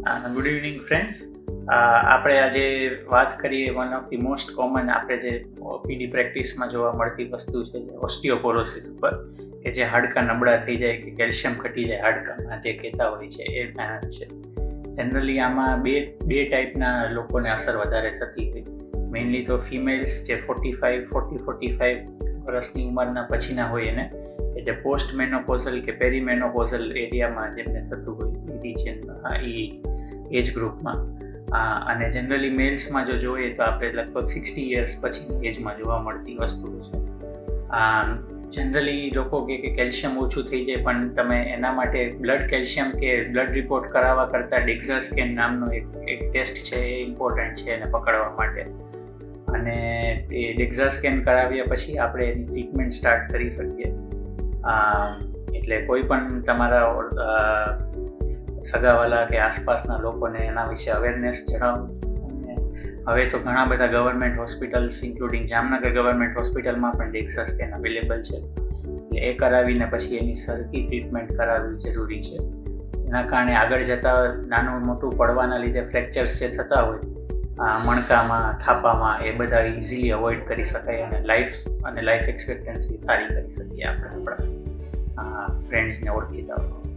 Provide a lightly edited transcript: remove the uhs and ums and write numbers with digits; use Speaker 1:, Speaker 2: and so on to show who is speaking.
Speaker 1: Good evening friends. આપણે આજે વાત કરીએ one of the most common આપણે જે ઓપીડી પ્રેક્ટિસમાં જોવા મળતી વસ્તુ છે ઓસ્ટિયોપોરોસિસ ઉપર, કે જે હાડકાં નબળા થઈ જાય કે કેલ્શિયમ ઘટી જાય હાડકામાં જે કહેતા હોય છે એના વિશે. જનરલી આમાં બે ટાઈપના લોકોને અસર વધારે થતી હોય. મેઇનલી તો ફિમેલ્સ જે 45 વર્ષની ઉંમરના પછીના હોય એને, કે જે પોસ્ટ મેનોપોઝલ કે પેરીમેનોપોઝલ એરિયામાં જેમને થતું હોય રિજિયનમાં એ એજ ગ્રુપમાં. અને જનરલી મેલ્સમાં જો જોઈએ તો આપણે લગભગ 60 યર્સ પછી એજમાં જોવા મળતી વસ્તુ છે. જનરલી લોકો કે કેલ્શિયમ ઓછું થઈ જાય, પણ તમે એના માટે બ્લડ કેલ્શિયમ કે બ્લડ રિપોર્ટ કરાવવા કરતાં ડેક્ઝા સ્કેન નામનો એક ટેસ્ટ છે એ ઇમ્પોર્ટન્ટ છે એને પકડવા માટે. અને એ ડેક્ઝા સ્કેન કરાવ્યા પછી આપણે એની ટ્રીટમેન્ટ સ્ટાર્ટ કરી શકીએ. એટલે કોઈ પણ તમારા સગાવાલા કે આસપાસના લોકોને એના વિશે અવેરનેસ જણાવો. અને હવે તો ઘણા બધા government hospitals including Jamnagar government હોસ્પિટલમાં પણ ડેક્ઝા સ્કેન અવેલેબલ છે. એટલે એ કરાવીને પછી એની સરખી ટ્રીટમેન્ટ કરાવવી જરૂરી છે. એના કારણે આગળ જતાં નાનું મોટું પડવાના લીધે ફ્રેક્ચર્સ જે થતા હોય મણકામાં, થાપામાં, એ બધા ઇઝીલી અવોઇડ કરી શકાય અને લાઈફ એક્સપેક્ટન્સી સારી કરી શકીએ આપણે આપણા ફ્રેન્ડ્સને ઓળખીતા હોય.